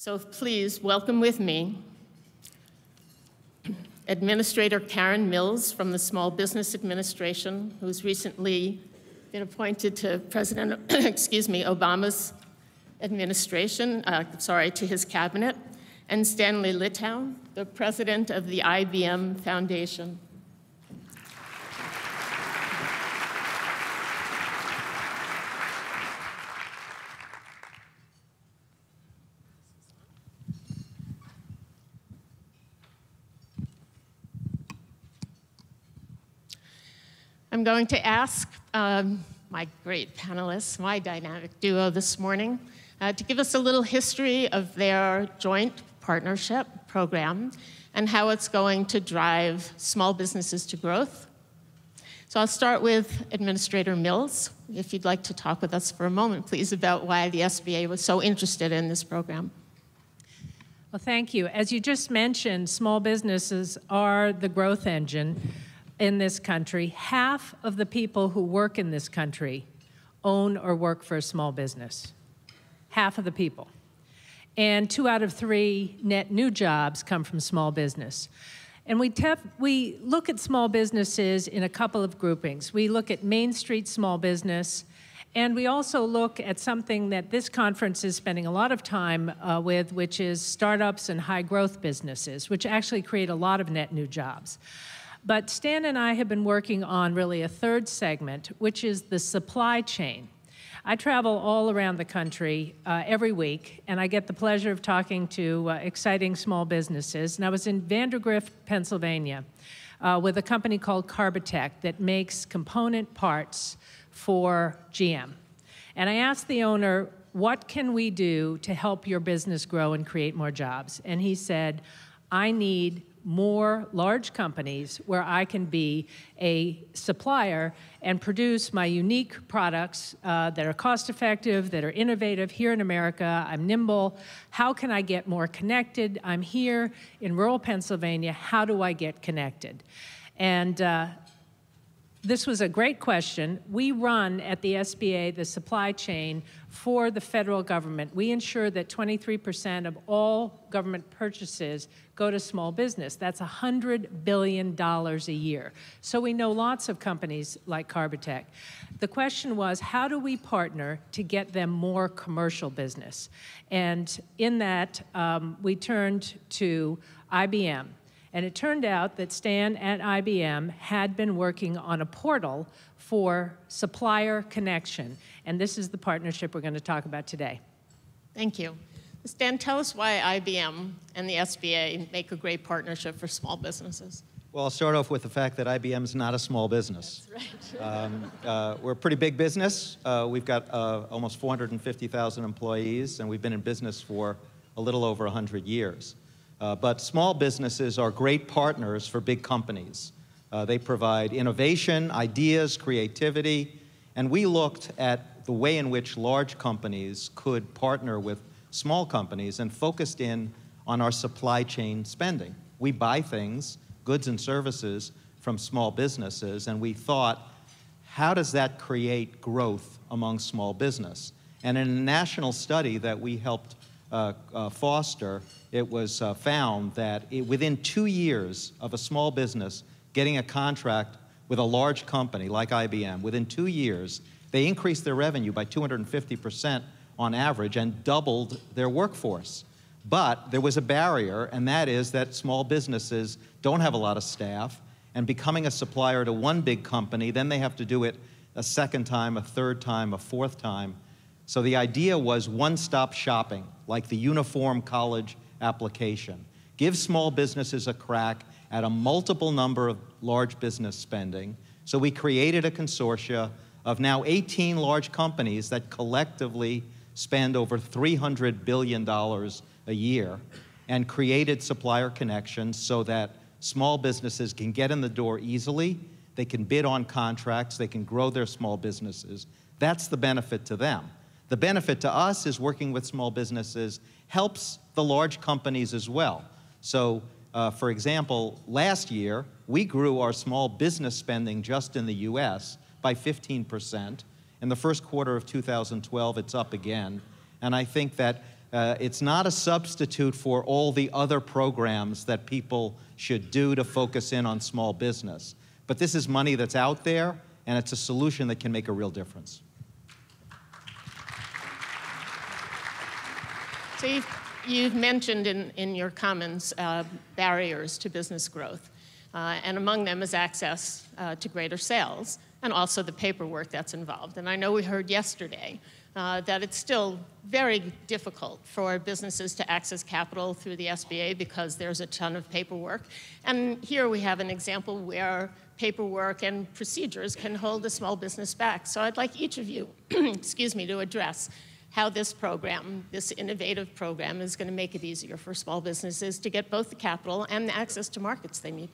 So please welcome with me Administrator Karen Mills from the Small Business Administration, who's recently been appointed to President, Obama's administration, to his cabinet, and Stanley Litow, the president of the IBM Foundation. I'm going to ask my great panelists, my dynamic duo this morning, to give us a little history of their joint partnership program and how it's going to drive small businesses to growth. So I'll start with Administrator Mills. If you'd like to talk with us for a moment, please, about why the SBA was so interested in this program. Well, thank you. As you just mentioned, small businesses are the growth engine in this country. Half of the people who work in this country own or work for a small business. Half of the people. And 2 out of 3 net new jobs come from small business. And we look at small businesses in a couple of groupings. We look at Main Street small business, and we also look at something that this conference is spending a lot of time with, which is startups and high growth businesses, which actually create a lot of net new jobs. But Stan and I have been working on really a third segment, which is the supply chain. I travel all around the country every week, and I get the pleasure of talking to exciting small businesses. And I was in Vandergrift, Pennsylvania, with a company called Carbotech that makes component parts for GM. And I asked the owner, what can we do to help your business grow and create more jobs? And he said, I need more large companies where I can be a supplier and produce my unique products that are cost-effective, that are innovative here in America. I'm nimble. How can I get more connected? I'm here in rural Pennsylvania. How do I get connected? And this was a great question. We run at the SBA the supply chain for the federal government. We ensure that 23% of all government purchases go to small business. That's $100 billion a year. So we know lots of companies like Carbotech. The question was, how do we partner to get them more commercial business? And in that, we turned to IBM. And it turned out that Stan at IBM had been working on a portal for supplier connection. And this is the partnership we're going to talk about today. Thank you. Stan, tell us why IBM and the SBA make a great partnership for small businesses. Well, I'll start off with the fact that IBM is not a small business. That's right. We're a pretty big business. We've got almost 450,000 employees, and we've been in business for a little over 100 years. But small businesses are great partners for big companies. They provide innovation, ideas, creativity, and we looked at the way in which large companies could partner with small companies and focused in on our supply chain spending. We buy things, goods and services, from small businesses, and we thought, how does that create growth among small business? And in a national study that we helped foster, it was found that within 2 years of a small business getting a contract with a large company like IBM, within 2 years, they increased their revenue by 250% on average and doubled their workforce. But there was a barrier, and that is that small businesses don't have a lot of staff, and becoming a supplier to one big company, then they have to do it a second time, a third time, a fourth time. So the idea was one-stop shopping, like the uniform college application. Give small businesses a crack at a multiple number of large business spending. So we created a consortia of now 18 large companies that collectively spend over $300 billion a year and created supplier connections so that small businesses can get in the door easily, they can bid on contracts, they can grow their small businesses. That's the benefit to them. The benefit to us is working with small businesses helps the large companies as well. So, for example, last year, we grew our small business spending just in the US by 15%. In the first quarter of 2012, it's up again. And I think that It's not a substitute for all the other programs that people should do to focus in on small business. But this is money that's out there, and it's a solution that can make a real difference. So you've mentioned in your comments barriers to business growth, and among them is access to greater sales, and also the paperwork that's involved. And I know we heard yesterday that it's still very difficult for businesses to access capital through the SBA because there's a ton of paperwork. And here we have an example where paperwork and procedures can hold a small business back. So I'd like each of you, excuse me, to address how this program, this innovative program, is going to make it easier for small businesses to get both the capital and the access to markets they need.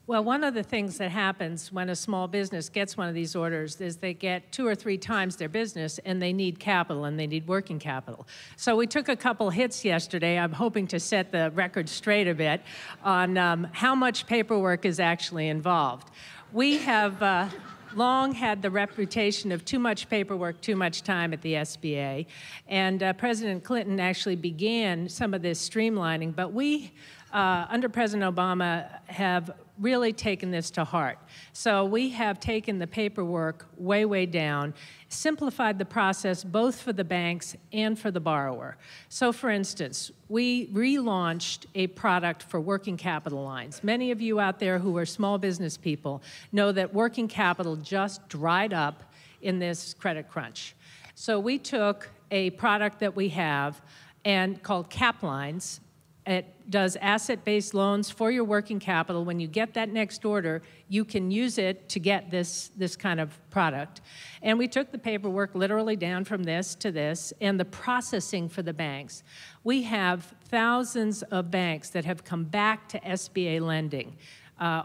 Well, one of the things that happens when a small business gets one of these orders is they get 2 or 3 times their business, and they need capital, and they need working capital. So we took a couple hits yesterday. I'm hoping to set the record straight a bit on how much paperwork is actually involved. We have long had the reputation of too much paperwork, too much time at the SBA, and President Clinton actually began some of this streamlining, but we, under President Obama, have really taken this to heart. So we have taken the paperwork way, way down, simplified the process both for the banks and for the borrower. So for instance, we relaunched a product for working capital lines. Many of you out there who are small business people know that working capital just dried up in this credit crunch. So we took a product that we have and called Cap Lines. It does asset-based loans for your working capital. When you get that next order, you can use it to get this kind of product. And we took the paperwork literally down from this to this, and the processing for the banks. We have thousands of banks that have come back to SBA lending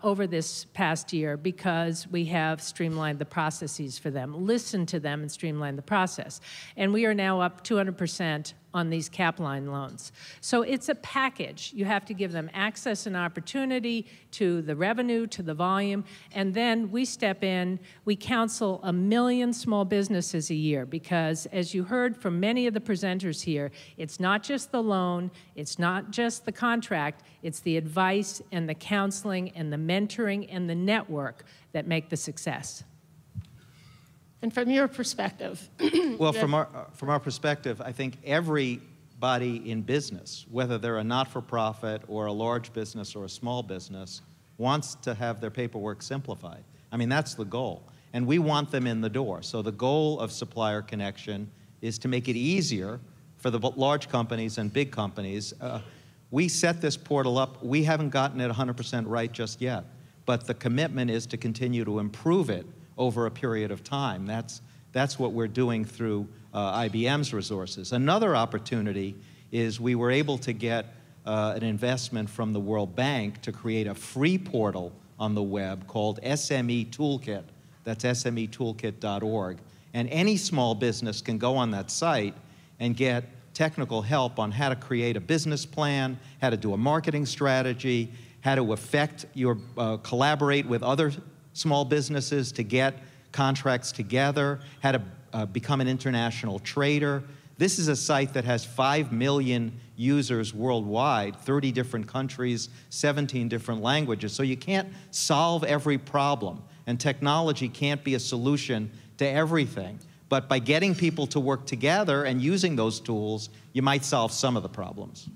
over this past year because we have streamlined the processes for them, listened to them and streamlined the process. And we are now up 200% on these cap line loans. So it's a package. You have to give them access and opportunity to the revenue, to the volume, and then we step in, we counsel 1 million small businesses a year because, as you heard from many of the presenters here, it's not just the loan, it's not just the contract, it's the advice and the counseling and the mentoring and the network that make the success. And from your perspective? Well, from our perspective, I think everybody in business, whether they're a not-for-profit or a large business or a small business, wants to have their paperwork simplified. I mean, that's the goal. And we want them in the door. So the goal of Supplier Connection is to make it easier for the large companies and big companies. We set this portal up. We haven't gotten it 100% right just yet. But the commitment is to continue to improve it over a period of time. That's what we're doing through IBM's resources. Another opportunity is we were able to get an investment from the World Bank to create a free portal on the web called SME Toolkit. That's smetoolkit.org. And any small business can go on that site and get technical help on how to create a business plan, how to do a marketing strategy, how to collaborate with other small businesses to get contracts together, how to become an international trader. This is a site that has 5 million users worldwide, 30 different countries, 17 different languages. So you can't solve every problem, and technology can't be a solution to everything. But by getting people to work together and using those tools, you might solve some of the problems.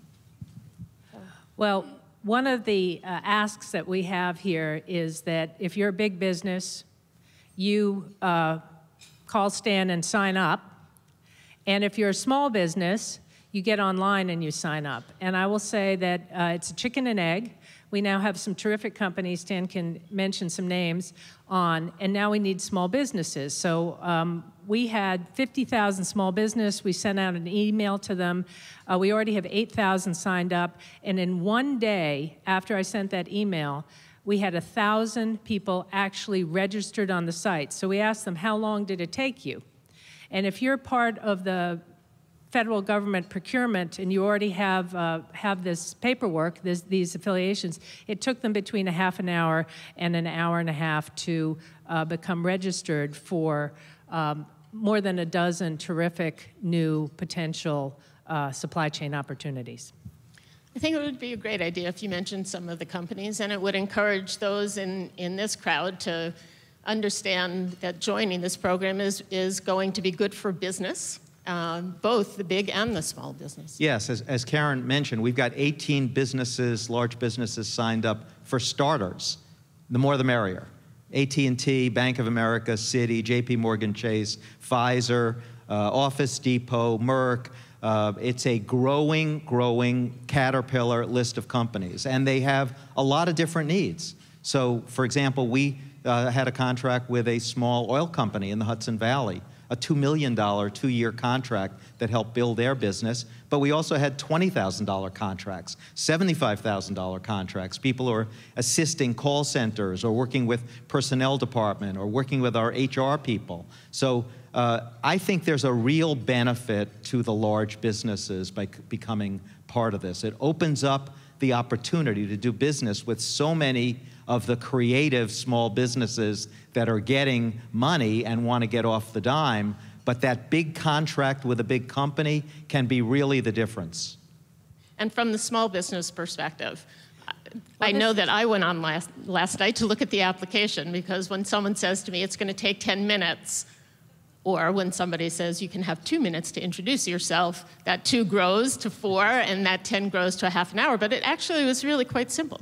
Well, one of the asks that we have here is that if you're a big business, you call Stan and sign up. And if you're a small business, you get online and you sign up. And I will say that it's a chicken and egg. We now have some terrific companies, Stan can mention some names on, and now we need small businesses. So we had 50,000 small business. We sent out an email to them. We already have 8,000 signed up. And in one day after I sent that email, we had 1,000 people actually registered on the site. So we asked them, how long did it take you? And if you're part of the federal government procurement and you already have this paperwork, these affiliations, it took them between a half an hour and an hour and a half to become registered for more than a dozen terrific new potential supply chain opportunities. I think it would be a great idea if you mentioned some of the companies, and it would encourage those in this crowd to understand that joining this program is going to be good for business, both the big and the small business. Yes, as Karen mentioned, we've got 18 businesses, large businesses signed up for starters. The more the merrier. AT&T, Bank of America, Citi, JP Morgan Chase, Pfizer, Office Depot, Merck. It's a growing Caterpillar list of companies, and they have a lot of different needs. So, for example, we had a contract with a small oil company in the Hudson Valley, a $2 million two-year contract that helped build their business, but we also had $20,000 contracts, $75,000 contracts, people who are assisting call centers or working with personnel department or working with our HR people. So I think there's a real benefit to the large businesses by becoming part of this. It opens up the opportunity to do business with so many of the creative small businesses that are getting money and want to get off the dime, but that big contract with a big company can be really the difference. And from the small business perspective, I know that I went on last night to look at the application, because when someone says to me it's going to take 10 minutes, or when somebody says you can have 2 minutes to introduce yourself, that 2 grows to 4 and that 10 grows to a half an hour, but it actually was really quite simple.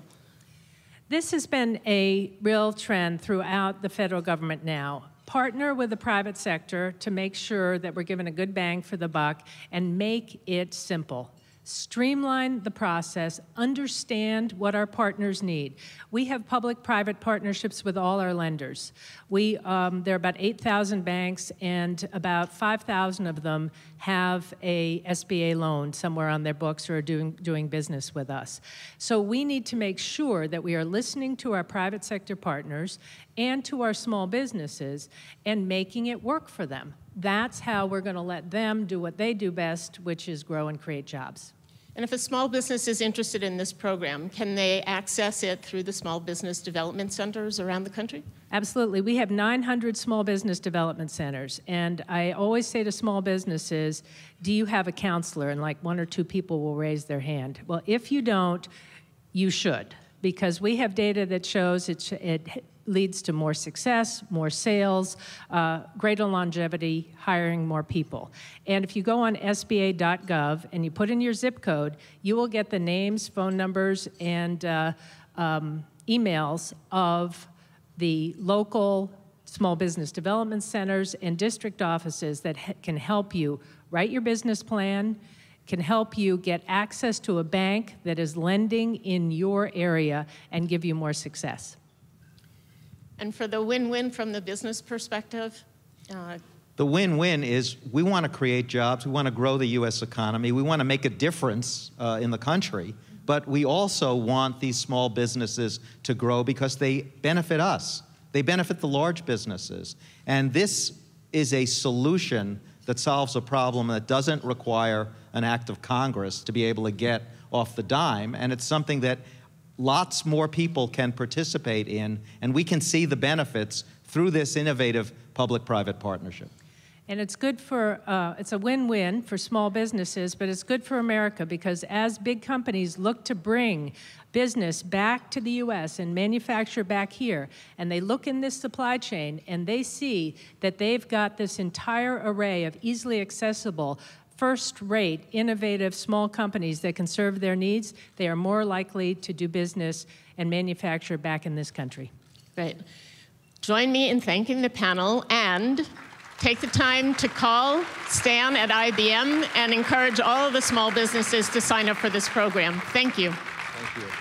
This has been a real trend throughout the federal government now. Partner with the private sector to make sure that we're given a good bang for the buck and make it simple. Streamline the process, understand what our partners need. We have public-private partnerships with all our lenders. There are about 8,000 banks, and about 5,000 of them have a SBA loan somewhere on their books or are doing business with us. So we need to make sure that we are listening to our private sector partners and to our small businesses and making it work for them. That's how we're going to let them do what they do best, which is grow and create jobs. And if a small business is interested in this program, can they access it through the small business development centers around the country? Absolutely. We have 900 small business development centers. And I always say to small businesses, do you have a counselor? And like 1 or 2 people will raise their hand. Well, if you don't, you should. Because we have data that shows it leads to more success, more sales, greater longevity, hiring more people. And if you go on SBA.gov and you put in your zip code, you will get the names, phone numbers, and emails of the local small business development centers and district offices that can help you write your business plan, can help you get access to a bank that is lending in your area and give you more success. And for the win-win from the business perspective? The win-win is we want to create jobs, we want to grow the U.S. economy, we want to make a difference in the country, but we also want these small businesses to grow because they benefit us. They benefit the large businesses. And this is a solution that solves a problem that doesn't require an act of Congress to be able to get off the dime, and it's something that lots more people can participate in, and we can see the benefits through this innovative public-private partnership. And it's good for, it's a win-win for small businesses, but it's good for America because as big companies look to bring business back to the U.S. and manufacture back here, and they look in this supply chain and they see that they've got this entire array of easily accessible, first-rate, innovative small companies that can serve their needs, they are more likely to do business and manufacture back in this country. Great. Join me in thanking the panel and take the time to call Stan at IBM and encourage all of the small businesses to sign up for this program. Thank you. Thank you.